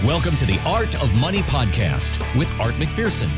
Welcome to the Art of Money podcast with Art McPherson.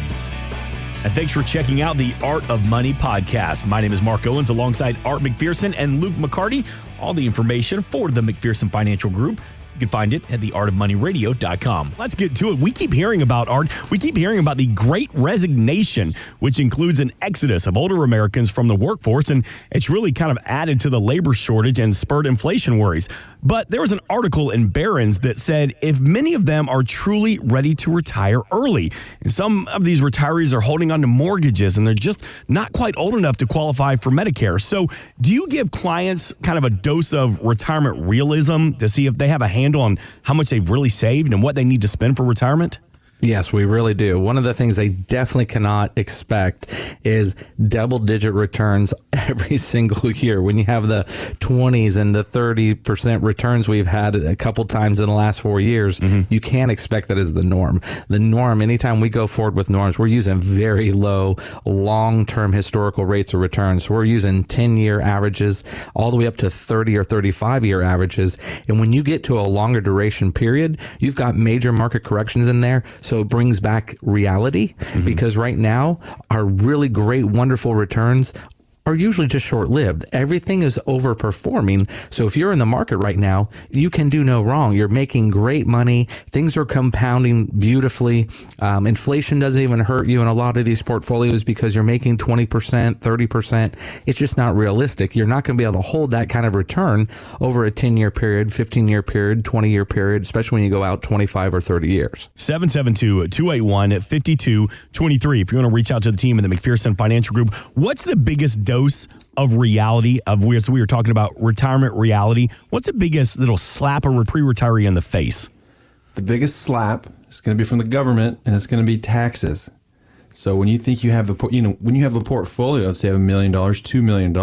And thanks for checking out the Art of Money podcast. My name is Mark Owens alongside Art McPherson and Luke McCarty. All the information for the McPherson Financial Group, you can find it at theartofmoneyradio.com. Let's get to it. We keep hearing about, Art, the Great Resignation, which includes an exodus of older Americans from the workforce, and it's really kind of added to the labor shortage and spurred inflation worries. But there was an article in Barron's that said if many of them are truly ready to retire early, and some of these retirees are holding on to mortgages and they're just not quite old enough to qualify for Medicare. So do you give clients kind of a dose of retirement realism to see if they have a handle on how much they've really saved and what they need to spend for retirement? Yes, we really do. One of the things they definitely cannot expect is double-digit returns every single year. When you have the 20s and the 30% returns we've had a couple times in the last 4 years, you can't expect that as the norm. The norm, anytime we go forward with norms, we're using very low, long-term historical rates of return. So we're using 10-year averages all the way up to 30 or 35-year averages. And when you get to a longer duration period, you've got major market corrections in there. So it brings back reality because right now our really great, wonderful returns are usually just short-lived. Everything is overperforming. So if you're in the market right now, you can do no wrong. You're making great money. Things are compounding beautifully. Inflation doesn't even hurt you in a lot of these portfolios because you're making 20%, 30%. It's just not realistic. You're not going to be able to hold that kind of return over a 10-year period, 15-year period, 20-year period, especially when you go out 25 or 30 years. 772-281-5223. If you want to reach out to the team in the McPherson Financial Group, what's the biggest dose of reality so we were talking about retirement reality? What's the biggest little slap a pre-retiree in the face? The biggest slap is going to be from the government, and it's going to be taxes. So when you think you have when you have a portfolio of say $1 million, $2 million,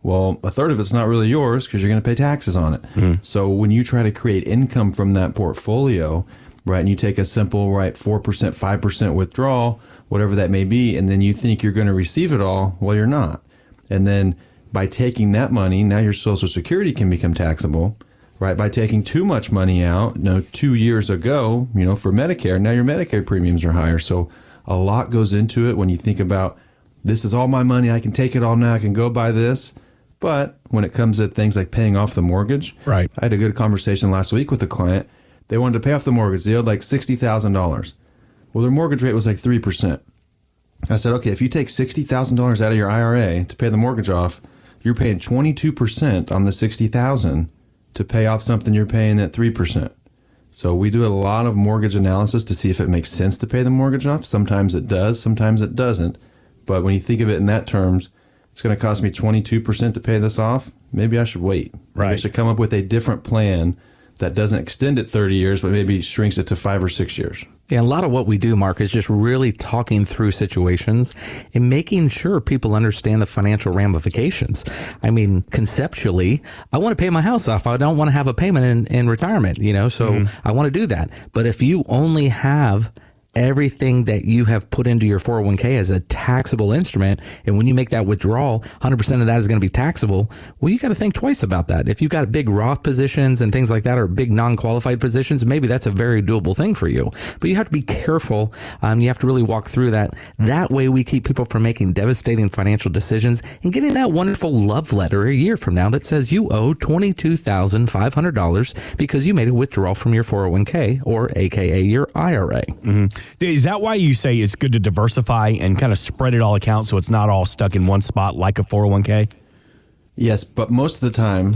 well, a third of it's not really yours because you're going to pay taxes on it. So when you try to create income from that portfolio, right, and you take a simple 4%, 5% withdrawal, whatever that may be, and then you think you're going to receive it all, well, you're not. And then by taking that money, now your Social Security can become taxable, right? By taking too much money out, 2 years ago, for Medicare, now your Medicare premiums are higher. So a lot goes into it when you think about, this is all my money, I can take it all now, I can go buy this. But when it comes to things like paying off the mortgage, right? I had a good conversation last week with a client. They wanted to pay off the mortgage. They owed like $60,000. Well, their mortgage rate was like 3%. I said, okay, if you take $60,000 out of your IRA to pay the mortgage off, you're paying 22% on the $60,000 to pay off something you're paying at 3%. So we do a lot of mortgage analysis to see if it makes sense to pay the mortgage off. Sometimes it does, sometimes it doesn't. But when you think of it in that terms, it's going to cost me 22% to pay this off. Maybe I should wait. Maybe I should come up with a different plan that doesn't extend it 30 years, but maybe shrinks it to 5 or 6 years. Yeah, a lot of what we do, Mark, is just really talking through situations and making sure people understand the financial ramifications. I mean, conceptually, I want to pay my house off. I don't want to have a payment in retirement, so I want to do that. But if you only have everything that you have put into your 401k as a taxable instrument, and when you make that withdrawal, 100% of that is going to be taxable, well, you got to think twice about that. If you've got big Roth positions and things like that, or big non-qualified positions, maybe that's a very doable thing for you. But you have to be careful. You have to really walk through that. That way we keep people from making devastating financial decisions and getting that wonderful love letter a year from now that says you owe $22,500 because you made a withdrawal from your 401k, or AKA your IRA. Is that why you say it's good to diversify and kind of spread it all accounts so it's not all stuck in one spot like a 401k? Yes, but most of the time,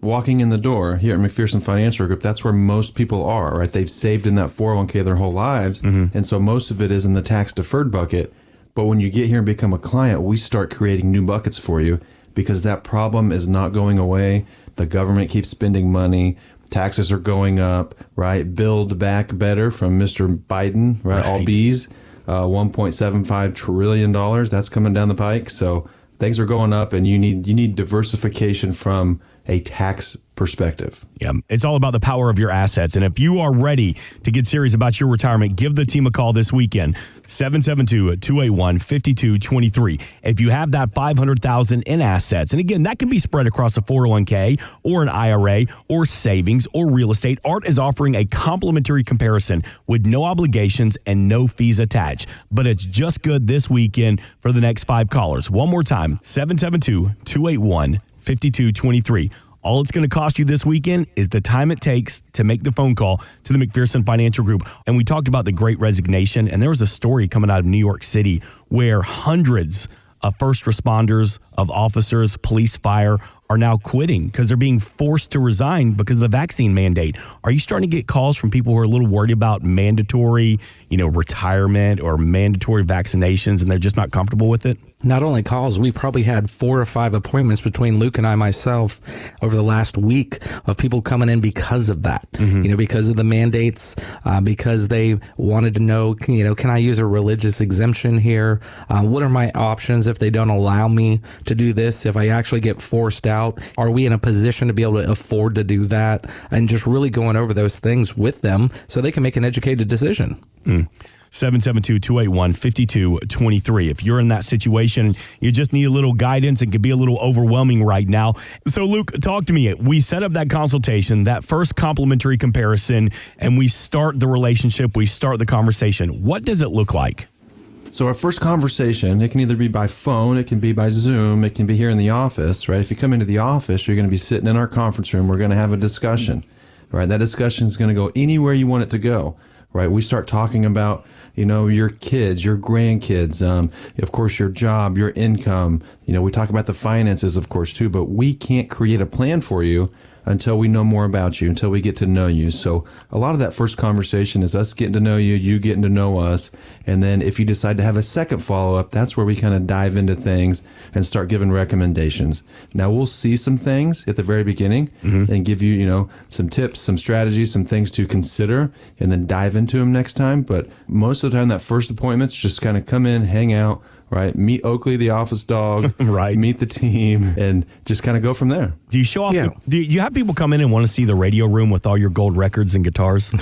walking in the door here at McPherson Financial Group, that's where most people are, right? They've saved in that 401k their whole lives, and so most of it is in the tax-deferred bucket. But when you get here and become a client, we start creating new buckets for you because that problem is not going away. The government keeps spending money. Taxes are going up, right? Build back better from Mr. Biden, right? All B's, $1.75 trillion. That's coming down the pike. So things are going up, and you need diversification from a tax perspective. Yeah, it's all about the power of your assets. And if you are ready to get serious about your retirement, give the team a call this weekend, 772-281-5223. If you have that $500,000 in assets, and again, that can be spread across a 401k or an IRA or savings or real estate, Art is offering a complimentary comparison with no obligations and no fees attached. But it's just good this weekend for the next 5 callers. One more time, 772-281-5223. All it's going to cost you this weekend is the time it takes to make the phone call to the McPherson Financial Group. And we talked about the Great Resignation, and there was a story coming out of New York City where hundreds of first responders, of officers, police, fire, are now quitting because they're being forced to resign because of the vaccine mandate. Are you starting to get calls from people who are a little worried about mandatory, retirement or mandatory vaccinations, and they're just not comfortable with it? Not only calls, we probably had 4 or 5 appointments between Luke and I myself over the last week of people coming in because of that, because of the mandates, because they wanted to know, can I use a religious exemption here? What are my options if they don't allow me to do this? If I actually get forced out, are we in a position to be able to afford to do that? And just really going over those things with them so they can make an educated decision. 772-281-5223. If you're in that situation, you just need a little guidance. It can be a little overwhelming right now. So, Luke, talk to me. We set up that consultation, that first complimentary comparison, and we start the relationship. We start the conversation. What does it look like? So our first conversation, it can either be by phone, it can be by Zoom, it can be here in the office, right? If you come into the office, you're going to be sitting in our conference room. We're going to have a discussion, right? That discussion is going to go anywhere you want it to go, right? We start talking about, your kids, your grandkids, of course, your job, your income. We talk about the finances, of course, too, but we can't create a plan for you until we know more about you, until we get to know you. So a lot of that first conversation is us getting to know you, you getting to know us. And then if you decide to have a second follow-up, that's where we kind of dive into things and start giving recommendations. Now, we'll see some things at the very beginning and give you, some tips, some strategies, some things to consider, and then dive into them next time. But most of the time, that first appointment's just kind of come in, hang out, right? Meet Oakley, the office dog, right? Meet the team, and just kind of go from there. Do you show off? Yeah. Do you have people come in and want to see the radio room with all your gold records and guitars?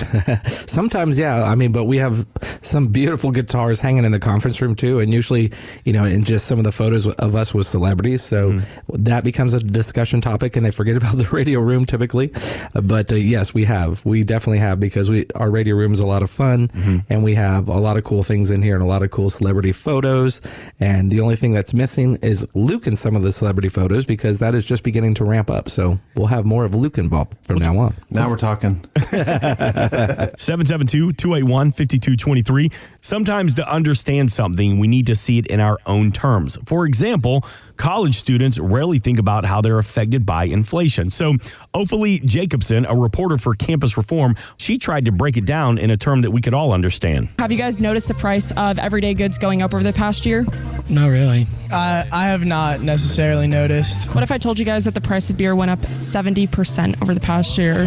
Sometimes, yeah. But we have some beautiful guitars hanging in the conference room too, and usually, in just some of the photos of us with celebrities. So that becomes a discussion topic, and they forget about the radio room typically. But yes, we have. We definitely have, because our radio room is a lot of fun, and we have a lot of cool things in here and a lot of cool celebrity photos. And the only thing that's missing is Luke in some of the celebrity photos, because that is just beginning to ramp up. So we'll have more of Luke involved from now on. Now we're talking. 772-281-5223. Sometimes to understand something, we need to see it in our own terms. For example, college students rarely think about how they're affected by inflation. So Ophelie Jacobson, a reporter for Campus Reform, she tried to break it down in a term that we could all understand. Have you guys noticed the price of everyday goods going up over the past year? Not really. I have not necessarily noticed. What if I told you guys that the price of beer went up 70% over the past year?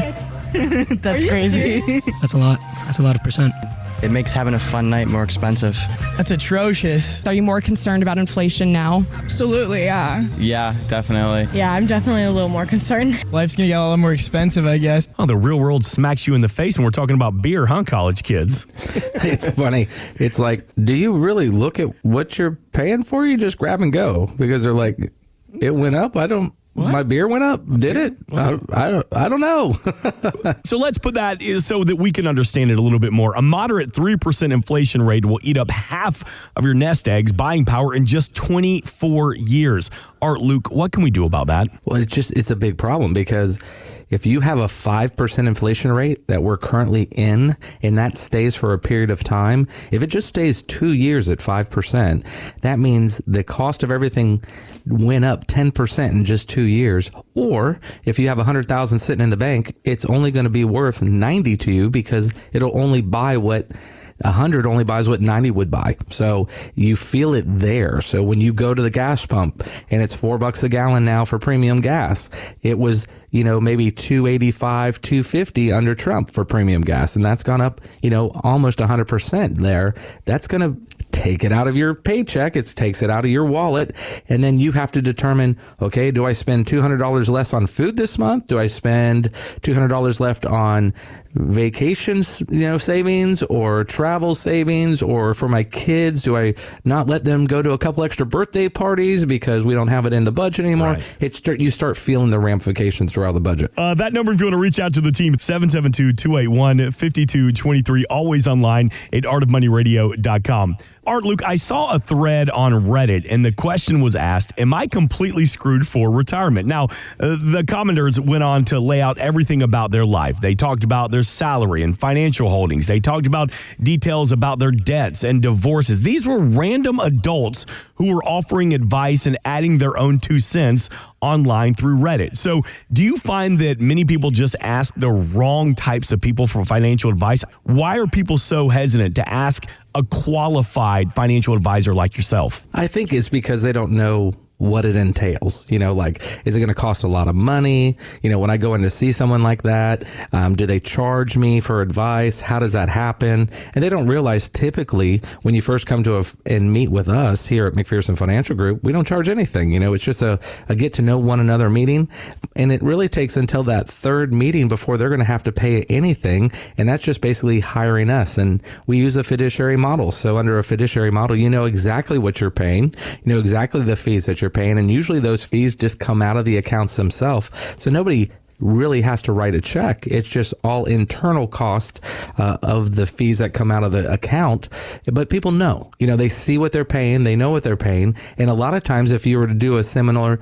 That's crazy. That's a lot. That's a lot of percent. It makes having a fun night more expensive. That's atrocious. Are you more concerned about inflation now? Absolutely, yeah. Yeah, definitely. Yeah, I'm definitely a little more concerned. Life's going to get a lot more expensive, I guess. Oh, the real world smacks you in the face when we're talking about beer, huh, college kids? It's funny. It's like, do you really look at what you're paying for? You just grab and go, because they're like, it went up. What? My beer went up. Did it? I don't know. So let's put that so that we can understand it a little bit more. A moderate 3% inflation rate will eat up half of your nest eggs buying power in just 24 years. Art, Luke, what can we do about that? Well, it's a big problem, because if you have a 5% inflation rate that we're currently in, and that stays for a period of time, if it just stays 2 years at 5%, that means the cost of everything went up 10% in just 2 years. Or if you have $100,000 sitting in the bank, it's only going to be worth 90 to you, because it'll only buy what 100 only buys what 90 would buy. So you feel it there. So when you go to the gas pump and it's $4 a gallon now for premium gas, it was maybe $2.85, $2.50 under Trump for premium gas. And that's gone up, almost 100% there. That's going to take it out of your paycheck. It takes it out of your wallet. And then you have to determine, okay, do I spend $200 less on food this month? Do I spend $200 left on vacations, savings, or travel savings, or for my kids, do I not let them go to a couple extra birthday parties because we don't have it in the budget anymore? Right. You start feeling the ramifications throughout the budget. That number, if you want to reach out to the team, it's 772-281-5223, always online at artofmoneyradio.com. Art, Luke, I saw a thread on Reddit, and the question was asked, am I completely screwed for retirement? Now, the commenters went on to lay out everything about their life. They talked about their salary and financial holdings. They talked about details about their debts and divorces. These were random adults who were offering advice and adding their own 2 cents online through Reddit. So do you find that many people just ask the wrong types of people for financial advice? Why are people so hesitant to ask a qualified financial advisor like yourself? I think it's because they don't know what it entails. Is it going to cost a lot of money? When I go in to see someone like that, do they charge me for advice? How does that happen? And they don't realize typically when you first come to and meet with us here at McPherson Financial Group, we don't charge anything. It's just a get to know one another meeting. And it really takes until that third meeting before they're going to have to pay anything. And that's just basically hiring us. And we use a fiduciary model. So under a fiduciary model, you know exactly what you're paying. You know exactly the fees that you're paying, and usually those fees just come out of the accounts themselves. So nobody really has to write a check. It's just all internal cost of the fees that come out of the account. But people know, they see what they're paying. They know what they're paying. And a lot of times, if you were to do a similar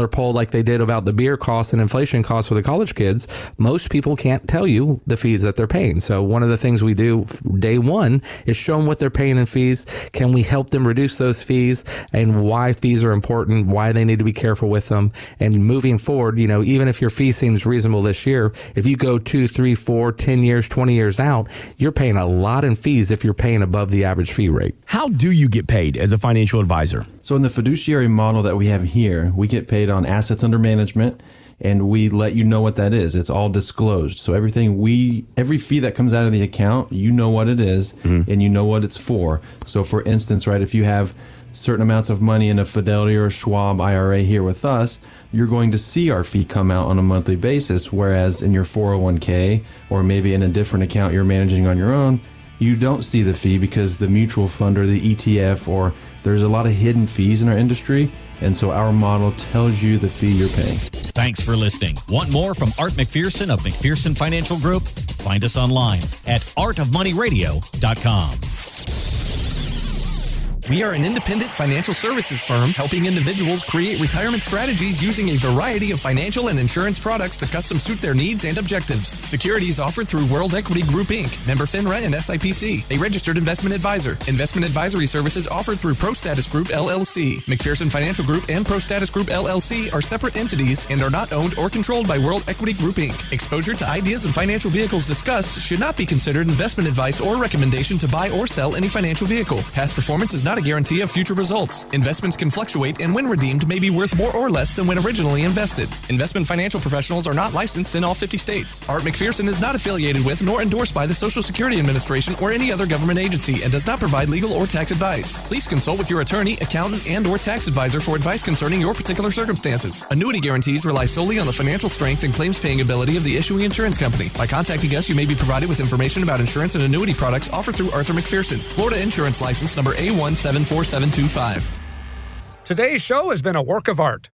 poll like they did about the beer costs and inflation costs for the college kids, most people can't tell you the fees that they're paying. So one of the things we do day one is show them what they're paying in fees. Can we help them reduce those fees, and why fees are important, why they need to be careful with them. And moving forward, even if your fee seems reasonable this year, if you go 2, 3, 4, 10 years, 20 years out, you're paying a lot in fees if you're paying above the average fee rate. How do you get paid as a financial advisor? So in the fiduciary model that we have here, we get paid on assets under management, and we let you know what that is. It's all disclosed. So every fee that comes out of the account, you know what it is, and you know what it's for. So for instance, right, if you have certain amounts of money in a Fidelity or a Schwab IRA here with us, you're going to see our fee come out on a monthly basis, whereas in your 401k or maybe in a different account you're managing on your own, you don't see the fee because the mutual fund or the ETF, or there's a lot of hidden fees in our industry, and so our model tells you the fee you're paying. Thanks for listening. Want more from Art McPherson of McPherson Financial Group? Find us online at artofmoneyradio.com. We are an independent financial services firm helping individuals create retirement strategies using a variety of financial and insurance products to custom suit their needs and objectives. Securities offered through World Equity Group, Inc., member FINRA and SIPC, a registered investment advisor. Investment advisory services offered through ProStatus Group, LLC. McPherson Financial Group and ProStatus Group, LLC are separate entities and are not owned or controlled by World Equity Group, Inc. Exposure to ideas and financial vehicles discussed should not be considered investment advice or recommendation to buy or sell any financial vehicle. Past performance is not a guarantee of future results. Investments can fluctuate and when redeemed may be worth more or less than when originally invested. Investment financial professionals are not licensed in all 50 states. Art McPherson is not affiliated with nor endorsed by the Social Security Administration or any other government agency and does not provide legal or tax advice. Please consult with your attorney, accountant, and or tax advisor for advice concerning your particular circumstances. Annuity guarantees rely solely on the financial strength and claims paying ability of the issuing insurance company. By contacting us, you may be provided with information about insurance and annuity products offered through Arthur McPherson. Florida Insurance License number A174725. Today's show has been a work of art.